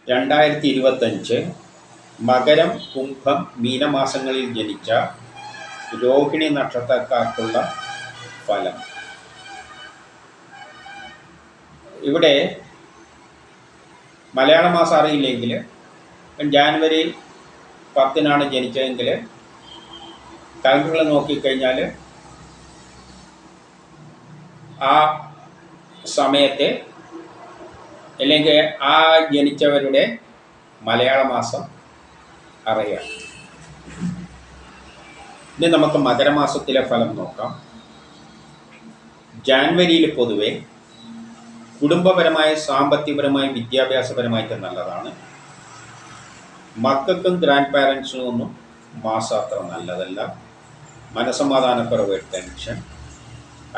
2025 മകരം, കുംഭം, മീനമാസങ്ങളിൽ ജനിച്ച രോഹിണി നക്ഷത്രക്കാർക്കുള്ള ഫലം. ഇവിടെ മലയാള മാസം അറിയില്ലെങ്കിൽ ജാനുവരി 10-നാണ് ജനിച്ചതെങ്കിൽ കലണ്ടറിൽ നോക്കിക്കഴിഞ്ഞാൽ ആ സമയത്തെ അല്ലെങ്കിൽ ആ ജനിച്ചവരുടെ മലയാള മാസം അറിയാം. ഇനി നമുക്ക് മകരമാസത്തിലെ ഫലം നോക്കാം. ജാനുവരിയിൽ പൊതുവെ കുടുംബപരമായി, സാമ്പത്തികപരമായി, വിദ്യാഭ്യാസപരമായിട്ട് നല്ലതാണ്. മക്കൾക്കും ഗ്രാൻഡ് പാരൻസിനും ഒന്നും മാസം അത്ര നല്ലതല്ല. മനസ്സമാധാനക്കുറവ്, ടെൻഷൻ,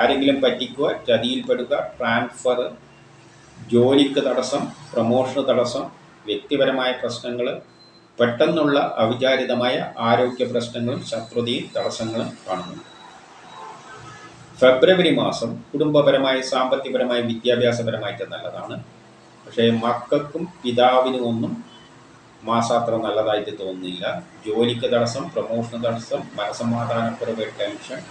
ആരെങ്കിലും പറ്റിക്കുക, ചതിയിൽപ്പെടുക, ട്രാൻസ്ഫർ, ജോലിക്ക് തടസ്സം, പ്രമോഷന് തടസ്സം, വ്യക്തിപരമായ പ്രശ്നങ്ങൾ, പെട്ടെന്നുള്ള അവിചാരിതമായ ആരോഗ്യ പ്രശ്നങ്ങളും ശത്രുതയും തടസ്സങ്ങളും കാണുന്നു. ഫെബ്രുവരി മാസം കുടുംബപരമായി, സാമ്പത്തികപരമായി, വിദ്യാഭ്യാസപരമായിട്ട് നല്ലതാണ്. പക്ഷേ മക്കൾക്കും പിതാവിനും ഒന്നും മാസം അത്ര നല്ലതായിട്ട് തോന്നുന്നില്ല. ജോലിക്ക് തടസ്സം, പ്രമോഷന് തടസ്സം, മനസ്സമാധാനക്കുറവ്, ടെൻഷൻ,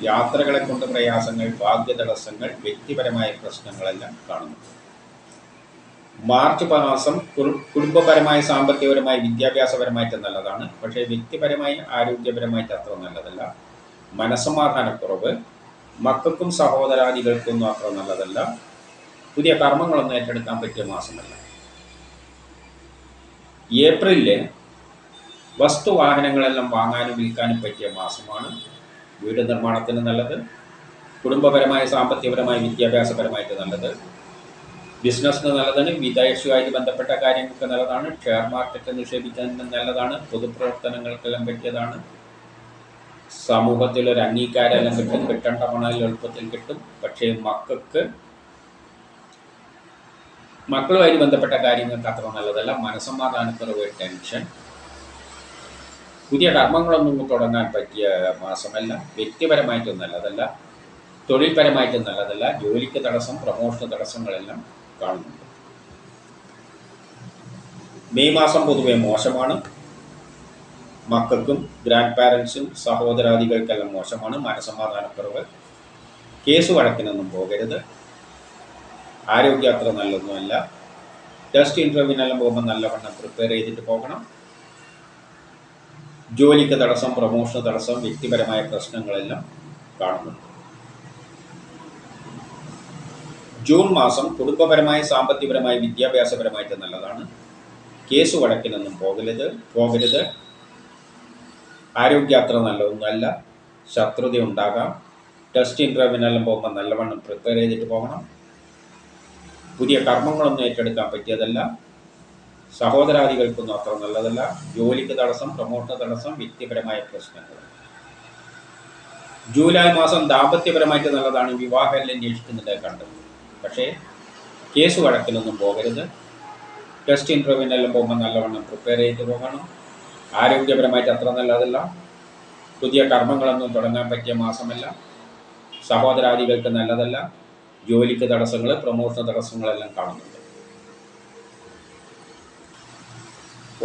യാത്രകളെ കൊണ്ട് പ്രയാസങ്ങൾ, ഭാഗ്യ തടസ്സങ്ങൾ, വ്യക്തിപരമായ പ്രശ്നങ്ങളെല്ലാം കാണുന്നു. മാർച്ച് മാസം കുടുംബപരമായി, സാമ്പത്തികപരമായി, വിദ്യാഭ്യാസപരമായിട്ട് നല്ലതാണ്. പക്ഷേ വ്യക്തിപരമായി, ആരോഗ്യപരമായിട്ട് അത്ര നല്ലതല്ല. മനസ്സമാധാനക്കുറവ്, മക്കൾക്കും സഹോദരാദികൾക്കൊന്നും അത്ര നല്ലതല്ല. പുതിയ കർമ്മങ്ങളൊന്നും ഏറ്റെടുക്കാൻ പറ്റിയ മാസമല്ല. ഏപ്രിലിൽ വസ്തുവാഹനങ്ങളെല്ലാം വാങ്ങാനും വിൽക്കാനും പറ്റിയ മാസമാണ്. വീട് നിർമ്മാണത്തിന് നല്ലത്, കുടുംബപരമായി, സാമ്പത്തികപരമായി, വിദ്യാഭ്യാസപരമായിട്ട് നല്ലത്, ബിസിനസ്സിന് നല്ലതാണ്, വിദേശവുമായിട്ട് ബന്ധപ്പെട്ട കാര്യങ്ങൾക്ക് നല്ലതാണ്, ഷെയർ മാർക്കറ്റ് നിക്ഷേപിക്കുന്നതിന് നല്ലതാണ്, പൊതുപ്രവർത്തനങ്ങൾക്കെല്ലാം പറ്റിയതാണ്. സമൂഹത്തിലൊരു അംഗീകാരമെല്ലാം കിട്ടും, കിട്ടേണ്ട പണം എളുപ്പത്തിൽ കിട്ടും. പക്ഷേ മക്കളുമായി ബന്ധപ്പെട്ട കാര്യങ്ങൾക്ക് അത്ര നല്ലതല്ല. മനസ്സമാധാനക്കുറവ്, ടെൻഷൻ, പുതിയ കർമ്മങ്ങളൊന്നും തുടങ്ങാൻ പറ്റിയ മാസമല്ല. വ്യക്തിപരമായിട്ടും നല്ലതല്ല, തൊഴിൽപരമായിട്ടും നല്ലതല്ല. ജോലിക്ക് തടസ്സം, പ്രമോഷന് തടസ്സങ്ങളെല്ലാം കാണുന്നുണ്ട്. മെയ് മാസം പൊതുവെ മോശമാണ്. മക്കൾക്കും ഗ്രാൻഡ് പാരൻസും സഹോദരാദികൾക്കെല്ലാം മോശമാണ്. മനസ്സമാധാനക്കുറവ്, കേസ് വഴക്കിനൊന്നും പോകരുത്. ആരോഗ്യം അത്ര നല്ലൊന്നുമല്ല. ടെസ്റ്റ് ഇൻ്റർവ്യൂവിനെല്ലാം പോകുമ്പോൾ നല്ലവണ്ണം പ്രിപ്പയർ ചെയ്തിട്ട് പോകണം. ജോലിക്ക് തടസ്സം, പ്രമോഷന് തടസ്സം, വ്യക്തിപരമായ പ്രശ്നങ്ങളെല്ലാം കാണുന്നുണ്ട്. ജൂൺ മാസം കുടുംബപരമായി, സാമ്പത്തികപരമായി, വിദ്യാഭ്യാസപരമായിട്ട് നല്ലതാണ്. കേസ് വഴക്കിനൊന്നും പോകരുത്. ആരോഗ്യം അത്ര നല്ലതൊന്നുമല്ല. ശത്രുത ഉണ്ടാകാം. ടെസ്റ്റ് ഇൻ്റർവ്യൂവിനെല്ലാം പോകുമ്പോൾ നല്ലവണ്ണം പ്രിപ്പയർ ചെയ്തിട്ട് പോകണം. പുതിയ കർമ്മങ്ങളൊന്നും ഏറ്റെടുക്കാൻ പറ്റിയതല്ല. സഹോദരാദികൾക്കൊന്നും അത്ര നല്ലതല്ല. ജോലിക്ക് തടസ്സം, പ്രമോഷന് തടസ്സം, വ്യക്തിപരമായ പ്രശ്നങ്ങൾ. ജൂലൈ മാസം ദാമ്പത്യപരമായിട്ട് നല്ലതാണ്. വിവാഹം അന്വേഷിക്കുന്നത് കണ്ടത്. പക്ഷേ കേസ് വഴക്കിനൊന്നും പോകരുത്. ടെസ്റ്റ് ഇൻ്റർവ്യൂവിനെല്ലാം പോകുമ്പോൾ നല്ലവണ്ണം പ്രിപ്പയർ ചെയ്ത് പോകണം. ആരോഗ്യപരമായിട്ട് അത്ര നല്ലതല്ല. പുതിയ കർമ്മങ്ങളൊന്നും തുടങ്ങാൻ പറ്റിയ മാസമല്ല. സഹോദരാദികൾക്ക് നല്ലതല്ല. ജോലിക്ക് തടസ്സങ്ങൾ, പ്രമോഷന് തടസ്സങ്ങളെല്ലാം കാണുന്നുണ്ട്.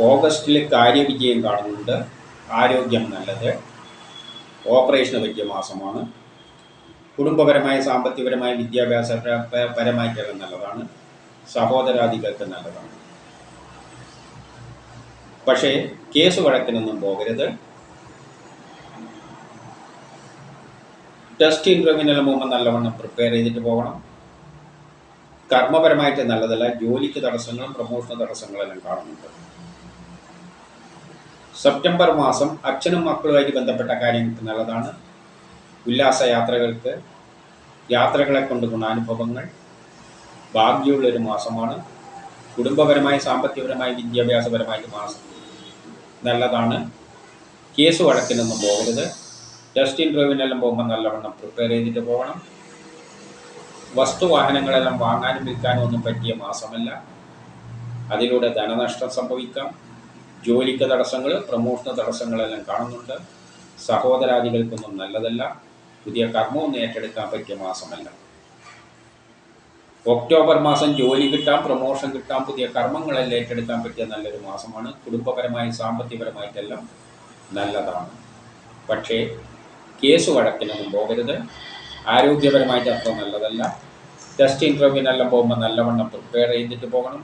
ഓഗസ്റ്റിൽ കാര്യവിജയം കാണുന്നുണ്ട്. ആരോഗ്യം നല്ലത്. ഓപ്പറേഷന് പറ്റിയ മാസമാണ്. കുടുംബപരമായ, സാമ്പത്തികപരമായ, വിദ്യാഭ്യാസപരമായിട്ടെല്ലാം നല്ലതാണ്. സഹോദരാദികൾക്ക് നല്ലതാണ്. പക്ഷേ കേസ് വഴക്കിനൊന്നും പോകരുത്. ടെസ്റ്റ് ഇൻ്റർവ്യൂവിനെല്ലാം പോകുമ്പോൾ നല്ലവണ്ണം പ്രിപ്പയർ ചെയ്തിട്ട് പോകണം. കർമ്മപരമായിട്ട് നല്ലതല്ല. ജോലിക്ക് തടസ്സങ്ങളും പ്രമോഷന് തടസ്സങ്ങളെല്ലാം കാണുന്നുണ്ട്. സെപ്റ്റംബർ മാസം അച്ഛനും മക്കളുമായിട്ട് ബന്ധപ്പെട്ട കാര്യങ്ങൾക്ക് നല്ലതാണ്. ഉല്ലാസ യാത്രകളെ കൊണ്ട് ഗുണാനുഭവങ്ങൾ, ഭാഗ്യമുള്ളൊരു മാസമാണ്. കുടുംബപരമായി, സാമ്പത്തികപരമായി, വിദ്യാഭ്യാസപരമായിട്ട് മാസം നല്ലതാണ്. കേസ് വഴക്കിനൊന്നും പോകരുത്. ടെസ്റ്റ് ഇൻ്റർവ്യൂവിനെല്ലാം പോകുമ്പോൾ നല്ലവണ്ണം പ്രിപ്പയർ ചെയ്തിട്ട് പോകണം. വസ്തുവാഹനങ്ങളെല്ലാം വാങ്ങാനും വിൽക്കാനും ഒന്നും പറ്റിയ മാസമല്ല. അതിലൂടെ ധനനഷ്ടം സംഭവിക്കാം. ജോലിക്ക് തടസ്സങ്ങൾ, പ്രമോഷന് തടസ്സങ്ങളെല്ലാം കാണുന്നുണ്ട്. സഹോദരാദികൾക്കൊന്നും നല്ലതല്ല. പുതിയ കർമ്മമൊന്നും ഏറ്റെടുക്കാൻ പറ്റിയ മാസമല്ല. ഒക്ടോബർ മാസം ജോലി കിട്ടാം, പ്രൊമോഷൻ കിട്ടാം, പുതിയ കർമ്മങ്ങളെല്ലാം ഏറ്റെടുക്കാൻ പറ്റിയ നല്ലൊരു മാസമാണ്. കുടുംബപരമായി സാമ്പത്തികപരമായിട്ടെല്ലാം നല്ലതാണ്. പക്ഷേ കേസ് വഴക്കിനൊന്നും പോകരുത്. ആരോഗ്യപരമായിട്ട് അത്ര നല്ലതല്ല. ടെസ്റ്റ് ഇൻ്റർവ്യൂവിനെല്ലാം പോകുമ്പോൾ നല്ലവണ്ണം പ്രിപ്പയർ ചെയ്തിട്ട് പോകണം.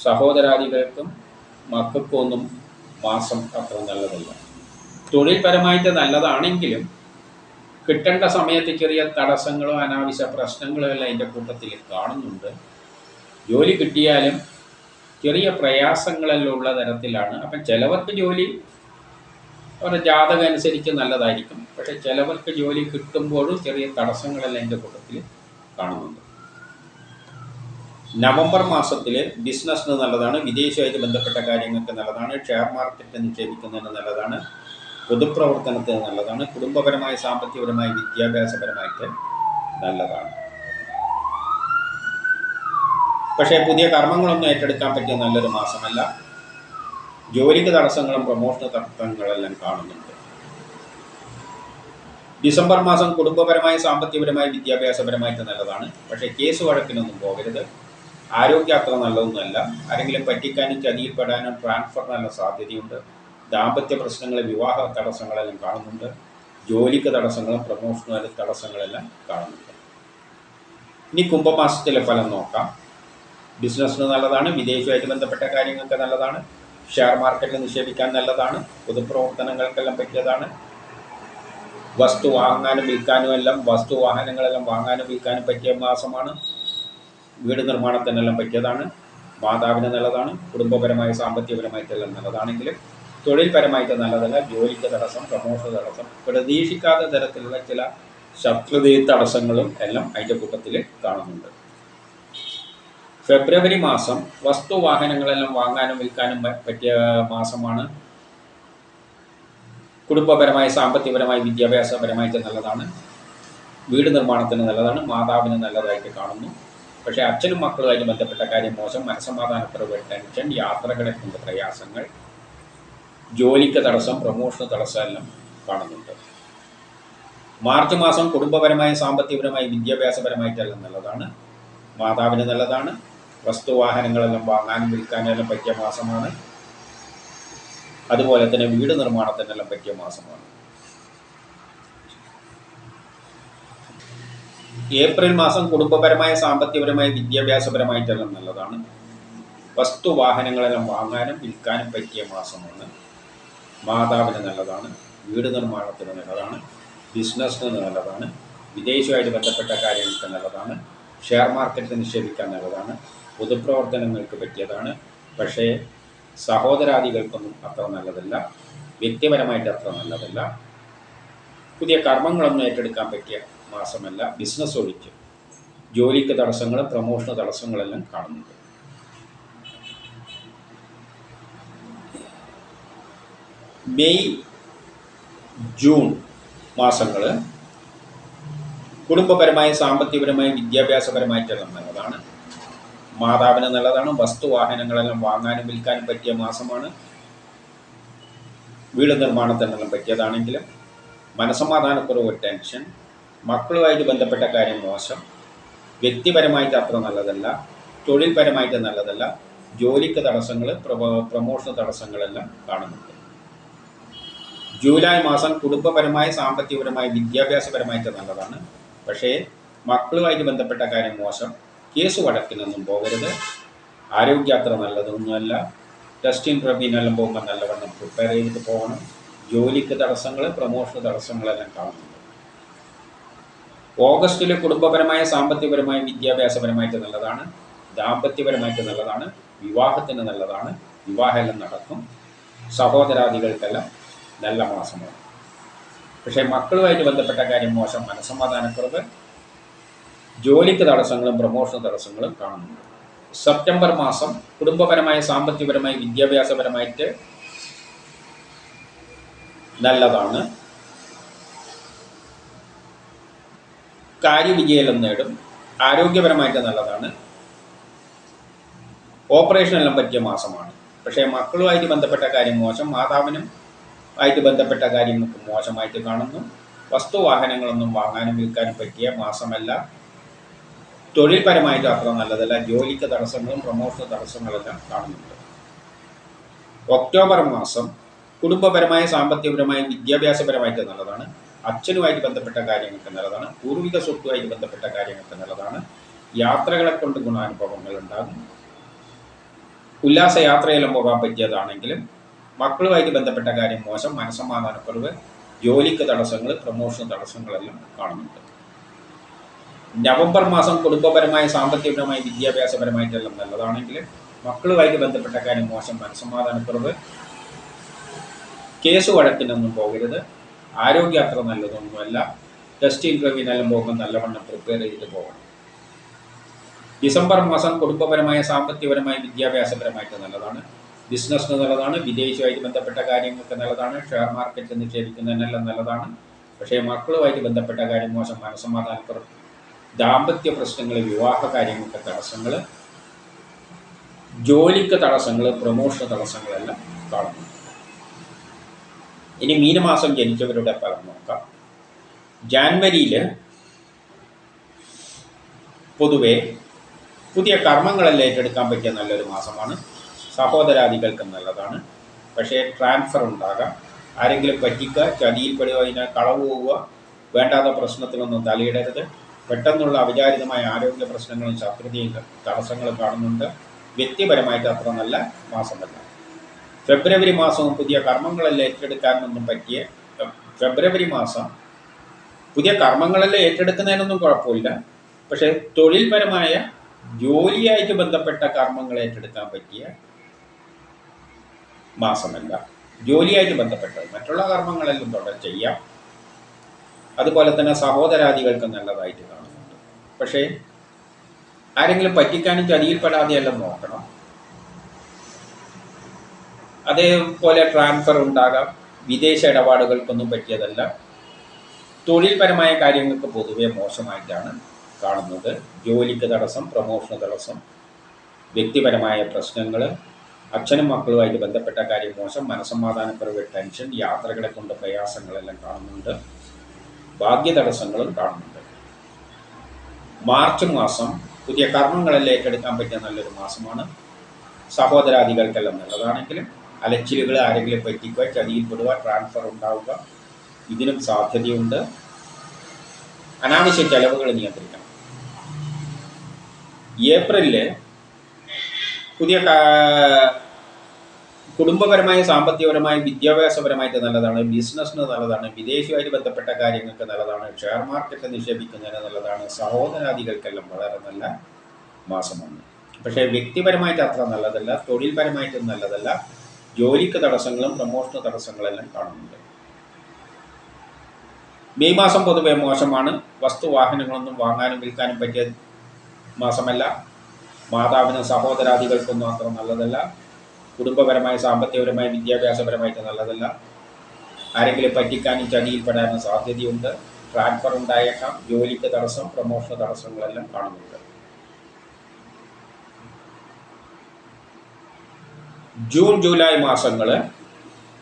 സഹോദരാദികൾക്കും മക്കൾക്കും ഒന്നും മാസം അത്ര നല്ലതല്ല. തൊഴിൽപരമായിട്ട് നല്ലതാണെങ്കിലും കിട്ടേണ്ട സമയത്ത് ചെറിയ തടസ്സങ്ങളോ അനാവശ്യ പ്രശ്നങ്ങളോ എല്ലാം അതിൻ്റെ കൂട്ടത്തിൽ കാണുന്നുണ്ട്. ജോലി കിട്ടിയാലും ചെറിയ പ്രയാസങ്ങളെല്ലാം ഉള്ള തരത്തിലാണ്. അപ്പം ചിലവർക്ക് ജോലി അവരുടെ ജാതകം അനുസരിച്ച് നല്ലതായിരിക്കും. പക്ഷേ ചിലവർക്ക് ജോലി കിട്ടുമ്പോഴും ചെറിയ തടസ്സങ്ങളെല്ലാം അതിൻ്റെ കൂട്ടത്തിൽ കാണുന്നുണ്ട്. നവംബർ മാസത്തിൽ ബിസിനസ്സിന് നല്ലതാണ്, വിദേശമായിട്ട് ബന്ധപ്പെട്ട കാര്യങ്ങൾക്ക് നല്ലതാണ്, ഷെയർ മാർക്കറ്റ് നിക്ഷേപിക്കുന്നതിന് നല്ലതാണ്, പൊതുപ്രവർത്തനത്തിന് നല്ലതാണ്, കുടുംബപരമായി സാമ്പത്തികപരമായി വിദ്യാഭ്യാസപരമായിട്ട് നല്ലതാണ്. പക്ഷേ പുതിയ കർമ്മങ്ങളൊന്നും ഏറ്റെടുക്കാൻ പറ്റിയ നല്ലൊരു മാസമല്ല. ജോലിക്ക് തടസ്സങ്ങളും പ്രമോഷൻ തടസ്സങ്ങളെല്ലാം കാണുന്നുണ്ട്. ഡിസംബർ മാസം കുടുംബപരമായി സാമ്പത്തികപരമായി വിദ്യാഭ്യാസപരമായിട്ട് നല്ലതാണ്. പക്ഷേ കേസ് വഴക്കിനൊന്നും പോകരുത്. ആരോഗ്യം അത്ര നല്ലതൊന്നുമല്ല. ആരെങ്കിലും പറ്റിക്കാനും ചതിയിൽപ്പെടാനും ട്രാൻസ്ഫറിനുള്ള സാധ്യതയുണ്ട്. ദാമ്പത്യ പ്രശ്നങ്ങൾ, വിവാഹ തടസ്സങ്ങളെല്ലാം കാണുന്നുണ്ട്. ജോലിക്ക് തടസ്സങ്ങളും പ്രമോഷണൽ തടസ്സങ്ങളെല്ലാം കാണുന്നുണ്ട്. ഇനി കുംഭമാസത്തിലെ ഫലം നോക്കാം. ബിസിനസ്സിന് നല്ലതാണ്, വിദേശമായിട്ട് ബന്ധപ്പെട്ട കാര്യങ്ങൾക്ക് നല്ലതാണ്, ഷെയർ മാർക്കറ്റിൽ നിക്ഷേപിക്കാൻ നല്ലതാണ്, പൊതുപ്രവർത്തനങ്ങൾക്കെല്ലാം പറ്റിയതാണ്, വസ്തു വാങ്ങാനും വിൽക്കാനും എല്ലാം, വസ്തു വാഹനങ്ങളെല്ലാം വാങ്ങാനും വിൽക്കാനും പറ്റിയ മാസമാണ്. വീട് നിർമ്മാണത്തിനെല്ലാം പറ്റിയതാണ്. മാതാവിന് നല്ലതാണ്. കുടുംബപരമായി സാമ്പത്തികപരമായിട്ടെല്ലാം നല്ലതാണെങ്കിലും തൊഴിൽപരമായിട്ട് നല്ലതല്ല. ജോലിക്ക് തടസ്സം, പ്രമോഷൻ തടസ്സം, പ്രതീക്ഷിക്കാത്ത തരത്തിലുള്ള ചില ശത്രുത തടസ്സങ്ങളും എല്ലാം അതിൻ്റെ കൂട്ടത്തിൽ കാണുന്നുണ്ട്. ഫെബ്രുവരി മാസം വസ്തു വാഹനങ്ങളെല്ലാം വാങ്ങാനും വിൽക്കാനും പറ്റിയ മാസമാണ്. കുടുംബപരമായി സാമ്പത്തികപരമായി വിദ്യാഭ്യാസപരമായിട്ട് നല്ലതാണ്. വീട് നിർമ്മാണത്തിന് നല്ലതാണ്. മാതാവിന് നല്ലതായിട്ട് കാണുന്നു. പക്ഷേ അച്ഛനും മക്കളുമായിട്ട് ബന്ധപ്പെട്ട കാര്യം മോശം. മനസ്സമാധാനക്കുറവ്, ടെൻഷൻ, യാത്രകളെ കൊണ്ട് പ്രയാസങ്ങൾ, ജോലിക്ക് തടസ്സം, പ്രമോഷന് തടസ്സം എല്ലാം കാണുന്നുണ്ട്. മാർച്ച് മാസം കുടുംബപരമായി സാമ്പത്തികപരമായി വിദ്യാഭ്യാസപരമായിട്ടെല്ലാം നല്ലതാണ്. മാതാവിന് നല്ലതാണ്. വസ്തുവാഹനങ്ങളെല്ലാം വാങ്ങാനും വിൽക്കാനെല്ലാം പറ്റിയ മാസമാണ്. അതുപോലെ തന്നെ വീട് നിർമ്മാണത്തിനെല്ലാം പറ്റിയ മാസമാണ്. ഏപ്രിൽ മാസം കുടുംബപരമായ സാമ്പത്തികപരമായി വിദ്യാഭ്യാസപരമായിട്ടെല്ലാം നല്ലതാണ്. വസ്തുവാഹനങ്ങളെല്ലാം വാങ്ങാനും വിൽക്കാനും പറ്റിയ മാസമാണ്. മാതാവിന് നല്ലതാണ്. വീട് നിർമ്മാണത്തിന് നല്ലതാണ്. ബിസിനസ്സിന് നല്ലതാണ്. വിദേശവുമായിട്ട് ബന്ധപ്പെട്ട കാര്യങ്ങൾക്ക് നല്ലതാണ്. ഷെയർ മാർക്കറ്റിൽ നിക്ഷേപിക്കാൻ നല്ലതാണ്. പൊതുപ്രവർത്തനങ്ങൾക്ക് പറ്റിയതാണ്. പക്ഷേ സഹോദരാദികൾക്കൊന്നും അത്ര നല്ലതല്ല. വ്യക്തിപരമായിട്ട് അത്ര നല്ലതല്ല. പുതിയ കർമ്മങ്ങളൊന്നും ഏറ്റെടുക്കാൻ പറ്റിയ മാസമല്ല. ബിസിനസ് ഒഴിച്ച് ജോലിക്ക് തടസ്സങ്ങളും പ്രമോഷന് തടസ്സങ്ങളെല്ലാം കാണുന്നുണ്ട്. മെയ് ജൂൺ മാസങ്ങൾ കുടുംബപരമായി സാമ്പത്തികപരമായി വിദ്യാഭ്യാസപരമായിട്ടെല്ലാം നല്ലതാണ്. മാതാവിന് നല്ലതാണ്. വസ്തുവാഹനങ്ങളെല്ലാം വാങ്ങാനും വിൽക്കാനും പറ്റിയ മാസമാണ്. വീട് നിർമ്മാണത്തിനെല്ലാം പറ്റിയതാണെങ്കിലും മനസ്സമാധാനക്കുറവ്, ടെൻഷൻ, മക്കളുമായിട്ട് ബന്ധപ്പെട്ട കാര്യം മോശം. വ്യക്തിപരമായിട്ട് അത്ര നല്ലതല്ല. തൊഴിൽപരമായിട്ട് നല്ലതല്ല. ജോലിക്ക് തടസ്സങ്ങൾ, പ്രമോഷൻ തടസ്സങ്ങളെല്ലാം കാണുന്നുണ്ട്. ജൂലൈ മാസം കുടുംബപരമായി സാമ്പത്തികപരമായി വിദ്യാഭ്യാസപരമായിട്ട് നല്ലതാണ്. പക്ഷേ മക്കളുമായിട്ട് ബന്ധപ്പെട്ട കാര്യം മോശം. കേസ് വഴക്കിനൊന്നും പോകരുത്. ആരോഗ്യം അത്ര നല്ലതൊന്നുമല്ല. ടെസ്റ്റ് ഇൻ്റർവ്യൂവിനെല്ലാം പോകുമ്പോൾ നല്ലവണ്ണം പ്രിപ്പയർ ചെയ്തിട്ട് പോകണം. ജോലിക്ക് തടസ്സങ്ങൾ, പ്രമോഷൻ തടസ്സങ്ങളെല്ലാം കാണുന്നുണ്ട്. ഓഗസ്റ്റിൽ കുടുംബപരമായ സാമ്പത്തികപരമായ വിദ്യാഭ്യാസപരമായിട്ട് നല്ലതാണ്. ദാമ്പത്യപരമായിട്ട് നല്ലതാണ്. വിവാഹത്തിന് നല്ലതാണ്. വിവാഹമെല്ലാം നടക്കും. സഹോദരാദികൾക്കെല്ലാം നല്ല മാസമാണ്. പക്ഷേ മക്കളുമായിട്ട് ബന്ധപ്പെട്ട കാര്യം മോശം. മനസ്സമാധാനക്കുറവ്, ജോലിക്ക് തടസ്സങ്ങളും പ്രമോഷൻ തടസ്സങ്ങളും കാണുന്നുണ്ട്. സെപ്റ്റംബർ മാസം കുടുംബപരമായ സാമ്പത്തികപരമായി വിദ്യാഭ്യാസപരമായിട്ട് നല്ലതാണ്. കാര്യവിജയം നേടും. ആരോഗ്യപരമായിട്ട് നല്ലതാണ്. ഓപ്പറേഷനെല്ലാം പറ്റിയ മാസമാണ്. പക്ഷേ മക്കളുമായിട്ട് ബന്ധപ്പെട്ട കാര്യം മോശം. മാതാവിനും ആയിട്ട് ബന്ധപ്പെട്ട കാര്യങ്ങൾക്ക് മോശമായിട്ട് കാണുന്നു. വസ്തുവാഹനങ്ങളൊന്നും വാങ്ങാനും വിൽക്കാനും പറ്റിയ മാസമല്ല. തൊഴിൽപരമായിട്ട് അത്ര നല്ലതല്ല. ജോലിക്ക് തടസ്സങ്ങളും പ്രമോഷൻ തടസ്സങ്ങളെല്ലാം കാണുന്നുണ്ട്. ഒക്ടോബർ മാസം കുടുംബപരമായ സാമ്പത്തികപരമായ വിദ്യാഭ്യാസപരമായിട്ട് നല്ലതാണ്. അച്ഛനുമായിട്ട് ബന്ധപ്പെട്ട കാര്യങ്ങൾക്ക് നല്ലതാണ്. പൂർവിക സ്വത്തുമായിട്ട് ബന്ധപ്പെട്ട കാര്യങ്ങൾക്ക് നല്ലതാണ്. യാത്രകളെ കൊണ്ട് ഗുണാനുഭവങ്ങൾ ഉണ്ടാകും. ഉല്ലാസയാത്രയെല്ലാം പോകാൻ പറ്റിയതാണെങ്കിലും മക്കളുമായിട്ട് ബന്ധപ്പെട്ട കാര്യം മോശം, മനസ്സമാധാനക്കുറവ്, ജോലിക്ക് തടസ്സങ്ങൾ, പ്രമോഷൻ തടസ്സങ്ങളെല്ലാം കാണുന്നുണ്ട്. നവംബർ മാസം കുടുംബപരമായ സാമ്പത്തികപരമായ വിദ്യാഭ്യാസപരമായിട്ടെല്ലാം നല്ലതാണെങ്കിൽ മക്കളുമായിട്ട് ബന്ധപ്പെട്ട കാര്യം മോശം, മനസ്സമാധാനക്കുറവ്, കേസ് വഴക്കിനൊന്നും പോകരുത്. ആരോഗ്യം അത്ര നല്ലതൊന്നുമല്ല. ടെസ്റ്റ് ഇൻ്റർവ്യൂവിനെല്ലാം പോകുമ്പോൾ നല്ലവണ്ണം പ്രിപ്പയർ ചെയ്ത് പോകണം. ഡിസംബർ മാസം കുടുംബപരമായ സാമ്പത്തികപരമായ വിദ്യാഭ്യാസപരമായിട്ട് നല്ലതാണ്. ബിസിനസ്സിന് നല്ലതാണ്. വിദേശവുമായിട്ട് ബന്ധപ്പെട്ട കാര്യങ്ങൾക്ക് നല്ലതാണ്. ഷെയർ മാർക്കറ്റ് നിക്ഷേപിക്കുന്നതിനെല്ലാം നല്ലതാണ്. പക്ഷേ മക്കളുമായിട്ട് ബന്ധപ്പെട്ട കാര്യം മോശം, മനസ്സമാധാനക്കുറവ്, ദാമ്പത്യ പ്രശ്നങ്ങൾ, വിവാഹ കാര്യങ്ങൾക്ക് തടസ്സങ്ങൾ, ജോലിക്ക് തടസ്സങ്ങൾ, പ്രമോഷൻ തടസ്സങ്ങളെല്ലാം കാണുന്നു. ഇനി മീനമാസം ജനിച്ചവരുടെ ഫലം നോക്കാം. ജാനുവരിയിൽ പൊതുവെ പുതിയ കർമ്മങ്ങളെല്ലാം ഏറ്റെടുക്കാൻ പറ്റിയ നല്ലൊരു മാസമാണ്. സഹോദരാദികൾക്ക് നല്ലതാണ്. പക്ഷേ ട്രാൻസ്ഫർ ഉണ്ടാകാം. ആരെങ്കിലും പറ്റിക്കുക, ചതിയിൽപ്പെടുക, അതിനെ കളവ് പോവുക, വേണ്ടാത്ത പ്രശ്നത്തിലൊന്നും തലയിടരുത്. പെട്ടെന്നുള്ള അവിചാരിതമായ ആരോഗ്യ പ്രശ്നങ്ങളും ശത്രുതയും തടസ്സങ്ങളും കാണുന്നുണ്ട്. വ്യക്തിപരമായിട്ട് അത്ര നല്ല മാസമല്ല. ഫെബ്രുവരി മാസവും പുതിയ കർമ്മങ്ങളെല്ലാം ഏറ്റെടുക്കാനൊന്നും പറ്റിയ ഫെബ്രുവരി മാസം പുതിയ കർമ്മങ്ങളെല്ലാം ഏറ്റെടുക്കുന്നതിനൊന്നും കുഴപ്പമില്ല. പക്ഷേ തൊഴിൽപരമായ ജോലിയായിട്ട് ബന്ധപ്പെട്ട കർമ്മങ്ങൾ ഏറ്റെടുക്കാൻ പറ്റിയ മാസമല്ല. ജോലിയായിട്ട് ബന്ധപ്പെട്ടത് മറ്റുള്ള കർമ്മങ്ങളെല്ലാം തുടർ ചെയ്യാം. അതുപോലെ തന്നെ സഹോദരാദികൾക്ക് നല്ലതായിട്ട് കാണുന്നുണ്ട്. പക്ഷേ ആരെങ്കിലും പറ്റിക്കാനും ചതിയിൽപ്പെടാതെയെല്ലാം നോക്കണം. അതേപോലെ ട്രാൻസ്ഫർ ഉണ്ടാകാം. വിദേശ ഇടപാടുകൾക്കൊന്നും പറ്റിയതല്ല. തൊഴിൽപരമായ കാര്യങ്ങൾക്ക് പൊതുവെ മോശമായിട്ടാണ് കാണുന്നത്. ജോലിക്ക് തടസ്സം, പ്രമോഷന് തടസ്സം, വ്യക്തിപരമായ പ്രശ്നങ്ങൾ, അച്ഛനും മക്കളുമായിട്ട് ബന്ധപ്പെട്ട കാര്യം മോശം, മനസ്സമാധാനക്കുറവ്, ടെൻഷൻ, യാത്രകളെ കൊണ്ട് പ്രയാസങ്ങളെല്ലാം കാണുന്നുണ്ട്. ഭാഗ്യ തടസ്സങ്ങളും കാണുന്നുണ്ട്. മാർച്ച് മാസം പുതിയ കർമ്മങ്ങളെല്ലാം ഏറ്റെടുക്കാൻ പറ്റിയ നല്ലൊരു മാസമാണ്. സഹോദരാദികൾക്കെല്ലാം നല്ലതാണെങ്കിലും അലച്ചിലുകൾ, ആരെങ്കിലും പറ്റിക്കുക, ചതിയിൽപ്പെടുക, ട്രാൻസ്ഫർ ഉണ്ടാവുക, ഇതിനും സാധ്യതയുണ്ട്. അനാവശ്യ ചെലവുകൾ നിയന്ത്രിക്കണം. ഏപ്രിലിൽ പുതിയ കുടുംബപരമായ സാമ്പത്തികപരമായ വിദ്യാഭ്യാസപരമായിട്ട് നല്ലതാണ്. ബിസിനസ്സിന് നല്ലതാണ്. വിദേശവുമായിട്ട് ബന്ധപ്പെട്ട കാര്യങ്ങൾക്ക് നല്ലതാണ്. ഷെയർ മാർക്കറ്റ് നിക്ഷേപിക്കുന്നതിന് നല്ലതാണ്. സഹോദരാദികൾക്കെല്ലാം വളരെ നല്ല മാസമാണ്. പക്ഷേ വ്യക്തിപരമായിട്ട് അത്ര നല്ലതല്ല. തൊഴിൽപരമായിട്ടും നല്ലതല്ല. ജോലിക്ക് തടസ്സങ്ങളും പ്രമോഷന് തടസ്സങ്ങളെല്ലാം കാണുന്നുണ്ട്. മെയ് മാസം പൊതുവെ മോശമാണ്. വസ്തുവാഹനങ്ങളൊന്നും വാങ്ങാനും വിൽക്കാനും പറ്റിയ മാസമല്ല. മാതാവിനും സഹോദരാദികൾക്കൊന്നും അത്ര നല്ലതല്ല. കുടുംബപരമായ സാമ്പത്തികപരമായ വിദ്യാഭ്യാസപരമായിട്ട് നല്ലതല്ല. ആരെങ്കിലും പറ്റിക്കാനും ചതിയിൽപ്പെടാനും സാധ്യതയുണ്ട്. ട്രാൻസ്ഫർ ഉണ്ടായേക്കാം. ജോലിക്ക് തടസ്സം, പ്രമോഷൻ തടസ്സങ്ങളെല്ലാം കാണുന്നുണ്ട്. ജൂൺ ജൂലൈ മാസങ്ങൾ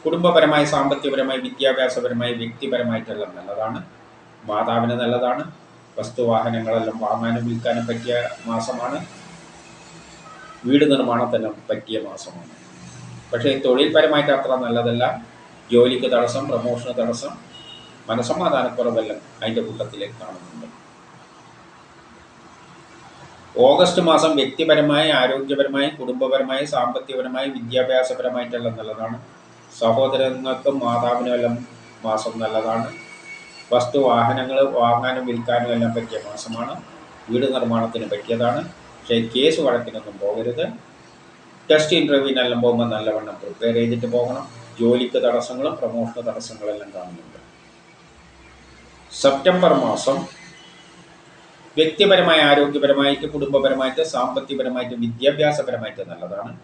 കുടുംബപരമായ സാമ്പത്തികപരമായ വിദ്യാഭ്യാസപരമായ വ്യക്തിപരമായിട്ടെല്ലാം നല്ലതാണ്. മാതാവിന് നല്ലതാണ്. വസ്തുവാഹനങ്ങളെല്ലാം വാങ്ങാനും വിൽക്കാനും പറ്റിയ മാസമാണ്. വീട് നിർമ്മാണത്തിനും പറ്റിയ മാസമാണ്. പക്ഷേ തൊഴിൽപരമായിട്ട് അത്ര നല്ലതല്ല. ജോലിക്ക് തടസ്സം, പ്രമോഷന് തടസ്സം, മനസ്സമാധാനക്കുറവെല്ലാം അതിൻ്റെ കൂട്ടത്തിലേക്ക് കാണുന്നുണ്ട്. ഓഗസ്റ്റ് മാസം വ്യക്തിപരമായി, ആരോഗ്യപരമായി, കുടുംബപരമായി, സാമ്പത്തികപരമായി, വിദ്യാഭ്യാസപരമായിട്ടെല്ലാം നല്ലതാണ്. സഹോദരങ്ങൾക്കും മാതാവിനും എല്ലാം മാസം നല്ലതാണ്. വസ്തുവാഹനങ്ങൾ വാങ്ങാനും വിൽക്കാനും എല്ലാം പറ്റിയ മാസമാണ്. വീട് നിർമ്മാണത്തിന് പറ്റിയതാണ്. പക്ഷേ കേസ് വഴക്കിനൊന്നും പോകരുത്. ടെസ്റ്റ് ഇൻ്റർവ്യൂവിനെല്ലാം പോകുമ്പോൾ നല്ലവണ്ണം പ്രിപ്പയർ ചെയ്തിട്ട് പോകണം. ജോലിക്ക് തടസ്സങ്ങളും പ്രമോഷന് തടസ്സങ്ങളെല്ലാം കാണുന്നുണ്ട്. സെപ്റ്റംബർ മാസം വ്യക്തിപരമായ, ആരോഗ്യപരമായിട്ട്, കുടുംബപരമായിട്ട്, സാമ്പത്തികപരമായിട്ട്, വിദ്യാഭ്യാസപരമായിട്ട് നല്ലതാണ്.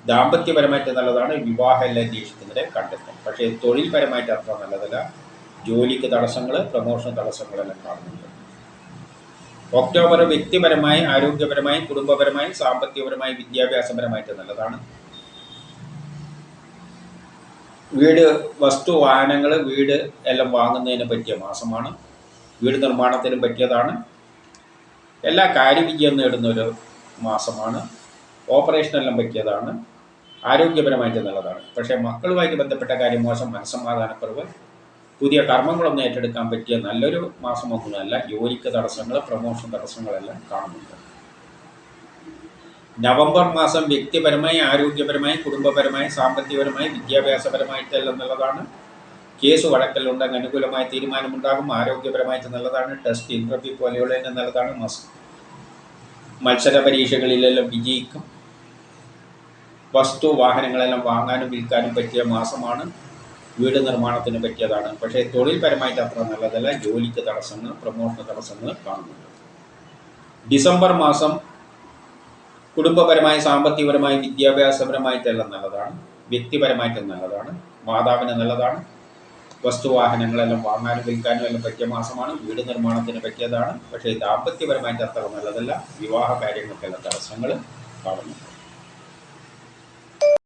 ദാമ്പത്യപരമായിട്ട് നല്ലതാണ്. വിവാഹം എല്ലാം അന്വേഷിക്കുന്നവരെ കണ്ടെത്തും. പക്ഷേ തൊഴിൽപരമായിട്ട് അത്ര നല്ലതല്ല. ജോലിക്ക് തടസ്സങ്ങൾ, പ്രമോഷൻ തടസ്സങ്ങളെല്ലാം കാണുന്നുണ്ട്. ഒക്ടോബർ വ്യക്തിപരമായി, ആരോഗ്യപരമായി, കുടുംബപരമായി, സാമ്പത്തികപരമായി, വിദ്യാഭ്യാസപരമായിട്ട് നല്ലതാണ്. വീട്, വസ്തു, വാഹനങ്ങൾ, വീട് എല്ലാം വാങ്ങുന്നതിന് പറ്റിയ മാസമാണ്. വീട് നിർമ്മാണത്തിന് പറ്റിയതാണ്. എല്ലാ കാര്യവിജയം നേടുന്ന ഒരു മാസമാണ്. ഓപ്പറേഷനെല്ലാം പറ്റിയതാണ്, ആരോഗ്യപരമായിട്ട് നല്ലതാണ്. പക്ഷേ മക്കളുമായിട്ട് ബന്ധപ്പെട്ട കാര്യം മോശം, മനസ്സമാധാനക്കുറവ്, പുതിയ കർമ്മങ്ങളൊന്നും ഏറ്റെടുക്കാൻ പറ്റിയ നല്ലൊരു മാസമൊന്നുമല്ല. ജോലിക്ക് തടസ്സങ്ങൾ, പ്രമോഷൻ തടസ്സങ്ങളെല്ലാം കാണുന്നുണ്ട്. നവംബർ മാസം വ്യക്തിപരമായി, ആരോഗ്യപരമായി, കുടുംബപരമായി, സാമ്പത്തികപരമായി, വിദ്യാഭ്യാസപരമായിട്ടെല്ലാം നല്ലതാണ്. കേസ് വഴക്കലുണ്ടെങ്കിൽ അനുകൂലമായ തീരുമാനമുണ്ടാകും. ആരോഗ്യപരമായിട്ട് നല്ലതാണ്. ടെസ്റ്റ്, ഇൻ്റർവ്യൂ പോലെയുള്ളതിന് നല്ലതാണ്. മത്സര പരീക്ഷകളിലെല്ലാം വിജയിക്കും. വസ്തു വാഹനങ്ങളെല്ലാം വാങ്ങാനും വിൽക്കാനും പറ്റിയ മാസമാണ്. വീട് നിർമ്മാണത്തിന് പറ്റിയതാണ്. പക്ഷേ തൊഴിൽപരമായിട്ട് അത്ര നല്ലതല്ല. ജോലിക്ക് തടസ്സങ്ങൾ, പ്രമോഷൻ തടസ്സങ്ങൾ കാണുന്നുണ്ട്. ഡിസംബർ മാസം കുടുംബപരമായി, സാമ്പത്തികപരമായി, വിദ്യാഭ്യാസപരമായിട്ടെല്ലാം നല്ലതാണ്. വ്യക്തിപരമായിട്ടും നല്ലതാണ്. മാതാവിന് നല്ലതാണ്. വസ്തുവാഹനങ്ങളെല്ലാം വാങ്ങാനും വിൽക്കാനും എല്ലാം പറ്റിയ മാസമാണ്. വീട് നിർമ്മാണത്തിന് പറ്റിയതാണ്. പക്ഷേ ദാമ്പത്യപരമായിട്ട് അത്ര നല്ലതല്ല. വിവാഹ കാര്യങ്ങൾക്കെല്ലാം തടസ്സങ്ങൾ കാണുന്നു.